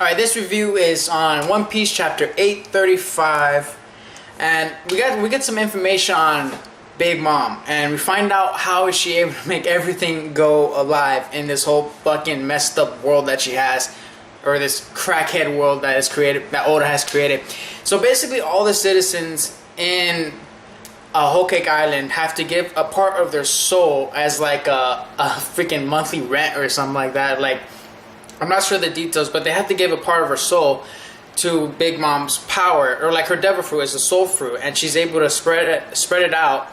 Alright, this review is on One Piece chapter 835, and we get some information on Big Mom, and we find out how is she able to make everything go alive in this whole fucking messed up world that she has, or this crackhead world that is created, that Oda has created. So basically all the citizens in Whole Cake Island have to give a part of their soul as like a freaking monthly rent or something like that. Like, I'm not sure the details, but they have to give a part of her soul to Big Mom's power, or like her devil fruit is a soul fruit, and she's able to spread it out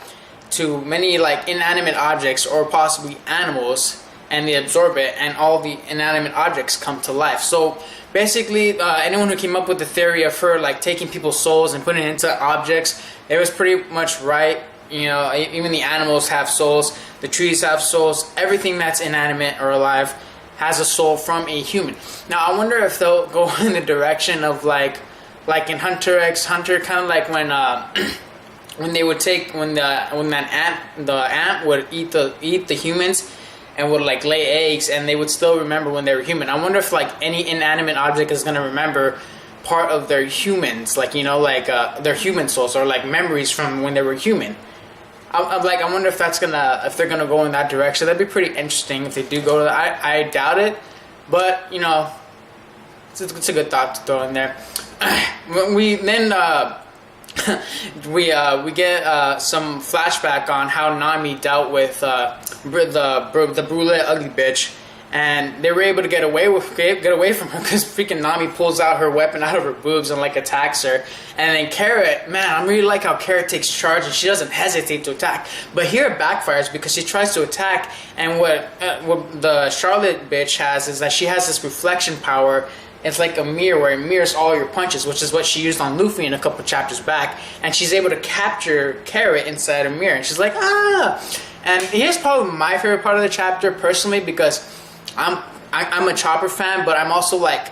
to many like inanimate objects or possibly animals, and they absorb it, and all the inanimate objects come to life. So basically, anyone who came up with the theory of her like taking people's souls and putting it into objects, it was pretty much right. You know, even the animals have souls, the trees have souls, everything that's inanimate or alive has a soul from a human. Now I wonder if they'll go in the direction of like in Hunter x Hunter, kind of like when when they would take when the ant would eat the humans and would like lay eggs, and they would still remember when they were human. I wonder if like any inanimate object is gonna remember part of their humans, like, you know, like their human souls, or like memories from when they were human. I wonder if they're gonna go in that direction. That'd be pretty interesting if they do go to that. I doubt it, but you know, it's a good thought to throw in there. We get some flashback on how Nami dealt with the brulette ugly bitch, and they were able to get away from her because freaking Nami pulls out her weapon out of her boobs and like attacks her. And then Carrot, man, I really like how Carrot takes charge and she doesn't hesitate to attack. But here it backfires because she tries to attack, and what the Charlotte bitch has is that she has this reflection power. It's like a mirror where it mirrors all your punches, which is what she used on Luffy in a couple chapters back. And she's able to capture Carrot inside a mirror, and she's like, ah! And here's probably my favorite part of the chapter personally, because I'm a Chopper fan, but I'm also like,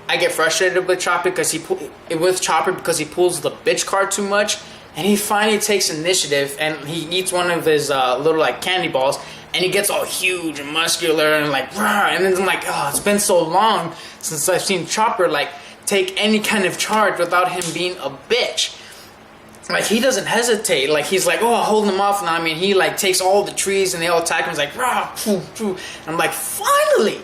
I get frustrated with Chopper because he pulls the bitch card too much, and he finally takes initiative and he eats one of his little like candy balls, and he gets all huge and muscular and like rah, and then I'm like, oh, it's been so long since I've seen Chopper like take any kind of charge without him being a bitch. Like, he doesn't hesitate. Like, he's like, oh, I'll hold him off now. I mean, he like takes all the trees and they all attack him. He's like, rah, poof, poof. And I'm like, finally,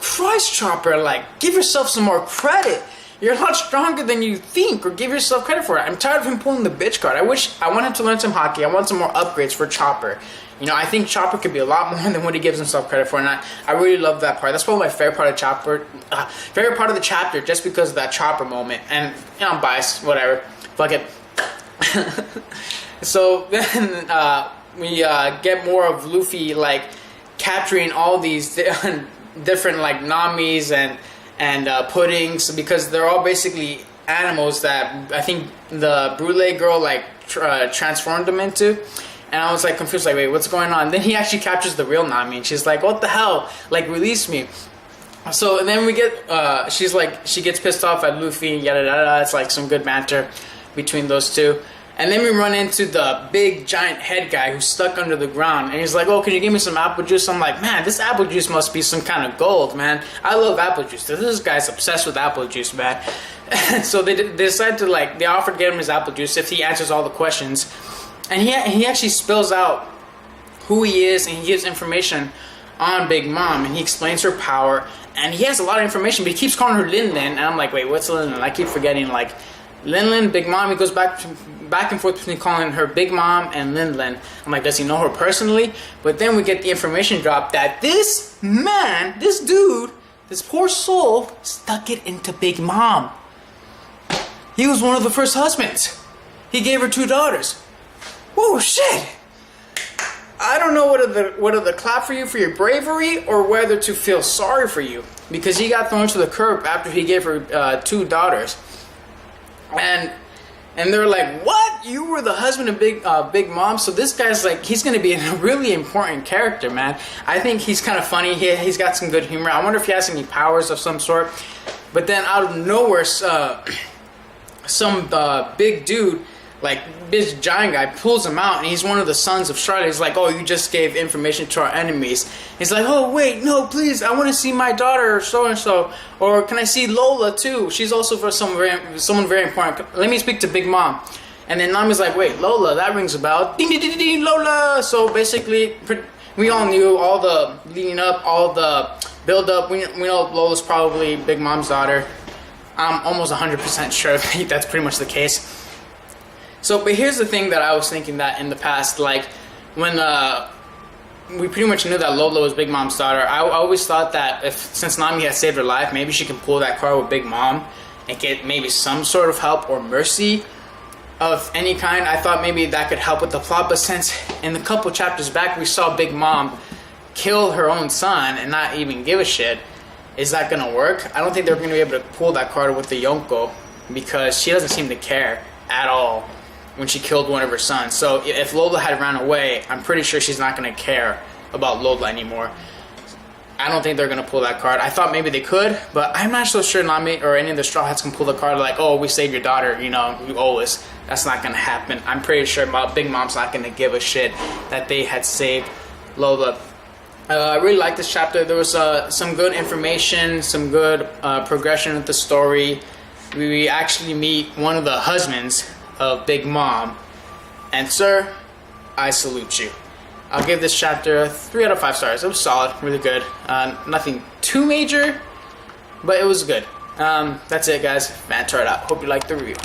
Christ, Chopper, like, give yourself some more credit. You're a lot stronger than you think, or give yourself credit for it. I'm tired of him pulling the bitch card. I want him to learn some hockey. I want some more upgrades for Chopper. You know, I think Chopper could be a lot more than what he gives himself credit for, and I really love that part. That's probably my favorite part of Chopper, favorite part of the chapter, just because of that Chopper moment. And, you know, I'm biased, whatever. Fuck it. So then we get more of Luffy like capturing all these different like Namis and puddings, because they're all basically animals that I think the Brule girl like transformed them into. And I was like confused, like, wait, what's going on? Then he actually captures the real Nami, and she's like, what the hell? Like, release me. So and then we get she gets pissed off at Luffy, yada yada. It's like some good banter between those two. And then we run into the big giant head guy who's stuck under the ground, and he's like, oh, can you give me some apple juice? I'm like, man, this apple juice must be some kind of gold, man. I love apple juice. This guy's obsessed with apple juice, man. And so they decide to like, they offer to get him his apple juice if he answers all the questions. And he actually spills out who he is, and he gives information on Big Mom, and he explains her power, and he has a lot of information, but he keeps calling her Lin Lin, and I'm like, wait, what's Lin Lin? I keep forgetting, like, Lin Lin, Big Mom. He goes back and forth between calling her Big Mom and Lin Lin. I'm like, does he know her personally? But then we get the information drop that this man, this dude, this poor soul, stuck it into Big Mom. He was one of the first husbands. He gave her 2 daughters. Whoa, shit! I don't know whether to clap for you for your bravery or whether to feel sorry for you, because he got thrown to the curb after he gave her 2 daughters. And they're like, what? You were the husband of Big Mom? So this guy's like, he's going to be a really important character, man. I think he's kind of funny. He's got some good humor. I wonder if he has any powers of some sort. But then out of nowhere, some big dude like this giant guy pulls him out, and he's one of the sons of Charlotte. He's like, oh, you just gave information to our enemies. He's like, oh wait, no, please, I want to see my daughter, so and so, or can I see Lola too? She's also for someone very important. Let me speak to Big Mom. And then Nami's like, wait, Lola, that rings a bell. Ding ding ding ding, Lola. So basically, we all knew all the leading up, all the build up. We know Lola's probably Big Mom's daughter. I'm almost 100% sure that's pretty much the case. So, but here's the thing that I was thinking that in the past, like when we pretty much knew that Lola was Big Mom's daughter, I always thought that since Nami had saved her life, maybe she can pull that card with Big Mom and get maybe some sort of help or mercy of any kind. I thought maybe that could help with the plot, but since in a couple chapters back we saw Big Mom kill her own son and not even give a shit, is that gonna work? I don't think they're gonna be able to pull that card with the Yonko, because she doesn't seem to care at all when she killed one of her sons. So if Lola had ran away, I'm pretty sure she's not gonna care about Lola anymore. I don't think they're gonna pull that card. I thought maybe they could, but I'm not so sure Nami or any of the Straw Hats can pull the card like, oh, we saved your daughter, you know, you owe us. That's not gonna happen. I'm pretty sure Big Mom's not gonna give a shit that they had saved Lola. I really liked this chapter. There was some good information, some good progression with the story. We actually meet one of the husbands of Big Mom, and sir, I salute you. I'll give this chapter 3 out of 5 stars. It was solid, really good. Nothing too major, but it was good. That's it, guys. Mantar out. Hope you liked the review.